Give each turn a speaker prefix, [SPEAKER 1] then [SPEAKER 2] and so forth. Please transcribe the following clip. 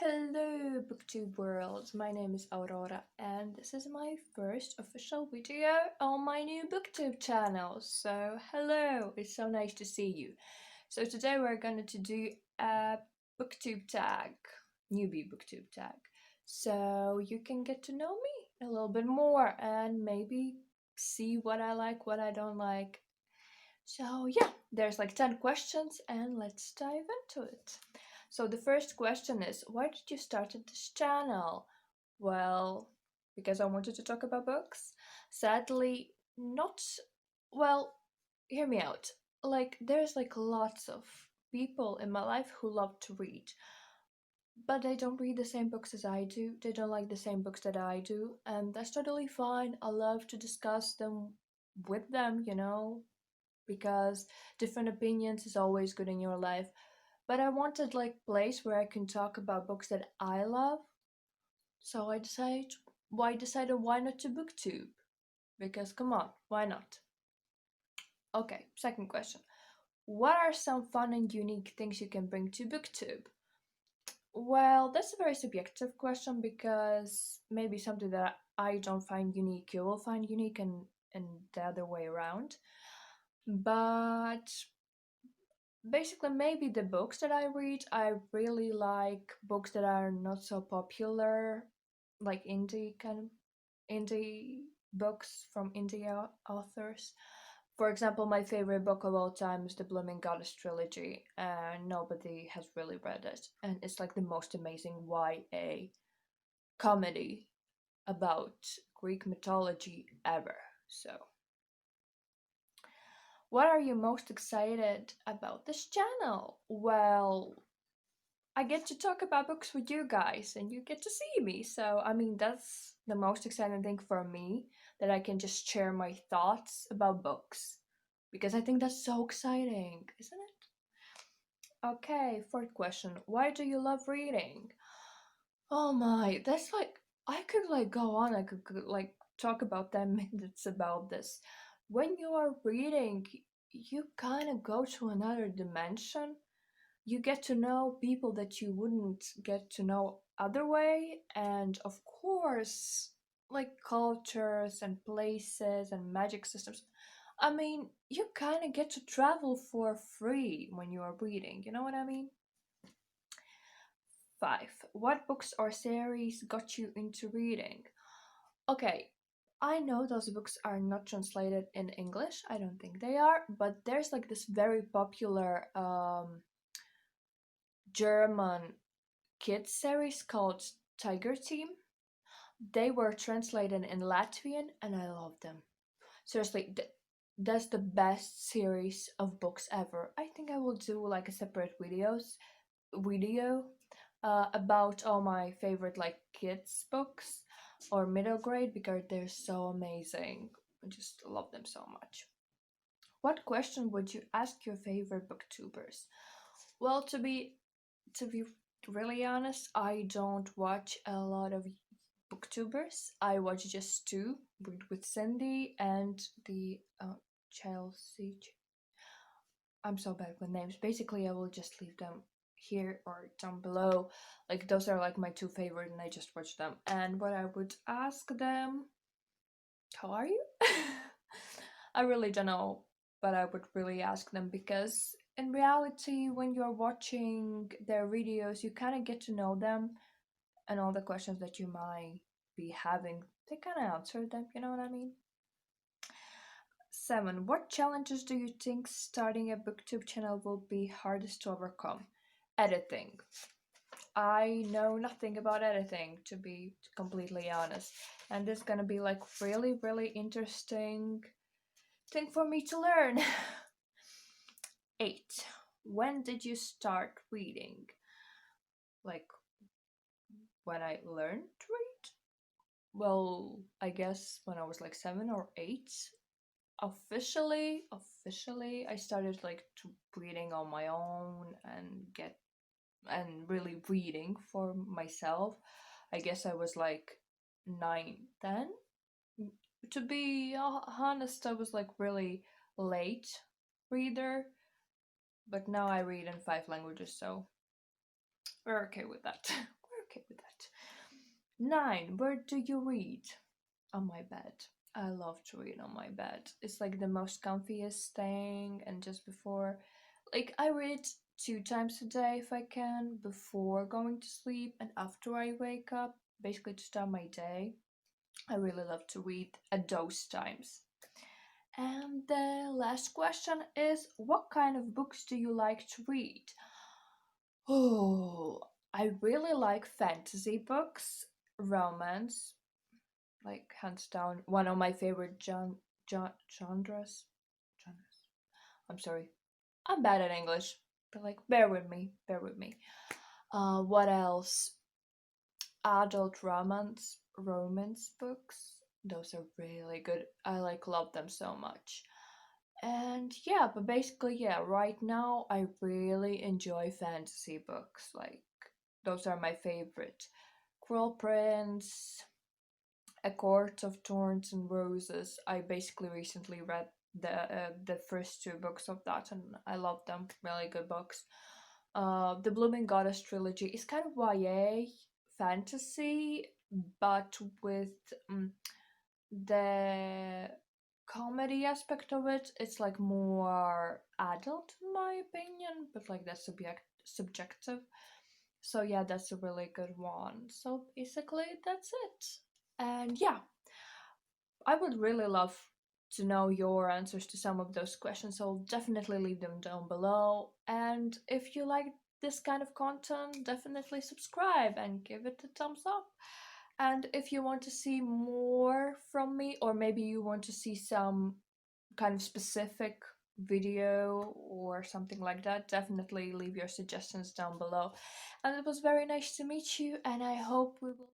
[SPEAKER 1] Hello, Booktube world. My name is Aurora, and this is my first official video on my new Booktube channel. So, hello, it's so nice to see you. So, today we're going to do a Booktube tag, newbie Booktube tag. So, you can get to know me a little bit more and maybe see what I like, what I don't like. So, yeah, there's like 10 questions, and let's dive into it. So the first question is, why did you start this channel? Well, because I wanted to talk about books. Sadly, not, well, hear me out. Like, there's like lots of people in my life who love to read, but they don't read the same books as I do. They don't like the same books that I do, and that's totally fine. I love to discuss them with them, because different opinions is always good in your life. But I wanted like place where I can talk about books that I love. So I decided why not to booktube? Because come on, why not? Okay, second question. What are some fun and unique things you can bring to booktube? Well, that's a very subjective question because maybe something that I don't find unique, you will find unique and the other way around. But basically, maybe the books that I read, I really like books that are not so popular, like indie books from indie authors. For example, my favorite book of all time is the Blooming Goddess trilogy, and nobody has really read it. And it's like the most amazing YA comedy about Greek mythology ever. So, what are you most excited about this channel? Well, I get to talk about books with you guys and you get to see me. So, I mean, that's the most exciting thing for me, that I can just share my thoughts about books. Because I think that's so exciting, isn't it? Okay, fourth question. Why do you love reading? Oh my, that's like, I could like go on, I could like talk about 10 minutes about this. When you are reading, you kind of go to another dimension. You get to know people that you wouldn't get to know other way, and of course, like cultures and places and magic systems. I mean, you kind of get to travel for free when you are reading, you know what I mean? 5. What books or series got you into reading? Okay, I know those books are not translated in English. I don't think they are, but there's like this very popular German kids series called Tiger Team. They were translated in Latvian and I love them. Seriously, that's the best series of books ever. I think I will do like a separate video about all my favorite like kids books or middle grade because they're so amazing. I just love them so much. What question would you ask your favorite booktubers? Well, to be really honest, I don't watch a lot of booktubers. I watch just two, Read with Cindy and the Chelsea. I'm so bad with names. Basically, I will just leave them here or down below. Like those are like my two favorite, and I just watch them. And what I would ask them, how are you? I really don't know, but I would really ask them because in reality, when you're watching their videos, you kind of get to know them and all the questions that you might be having, they kind of answer them, you know what I mean? 7. What challenges do you think starting a booktube channel will be hardest to overcome? Editing. I know nothing about editing, to be completely honest. And this is gonna be like really, really interesting thing for me to learn. 8. When did you start reading? Like, when I learned to read? Well, I guess when I was like 7 or 8. Officially, I started like to reading on my own and really reading for myself. I guess I was like 9, 10. To be honest, I was like really late reader, but now I read in 5 languages, so we're okay with that. okay with that. 9. Where do you read? On my bed. I love to read on my bed. It's like the most comfiest thing. And just before, like, I read 2 times a day if I can, before going to sleep and after I wake up, basically to start my day. I really love to read at those times. And the last question is, what kind of books do you like to read? Oh, I really like fantasy books, romance, like hands down one of my favorite genres. Genres. I'm sorry, I'm bad at English, but like bear with me, bear with me. What else? Adult romance books. Those are really good. I like love them so much. And yeah, but basically, yeah, right now I really enjoy fantasy books. Like, those are my favorite. Cruel Prince, A Court of Thorns and Roses. I basically recently read the first 2 books of that, and I love them. Really good books. The Blooming Goddess trilogy is kind of YA fantasy, but with the comedy aspect of it, it's like more adult in my opinion, but like that's subjective. So yeah, that's a really good one. So basically that's it. And yeah, I would really love to know your answers to some of those questions, so definitely leave them down below. And if you like this kind of content, definitely subscribe and give it a thumbs up. And if you want to see more from me, or maybe you want to see some kind of specific video or something like that, definitely leave your suggestions down below. And it was very nice to meet you, and I hope we will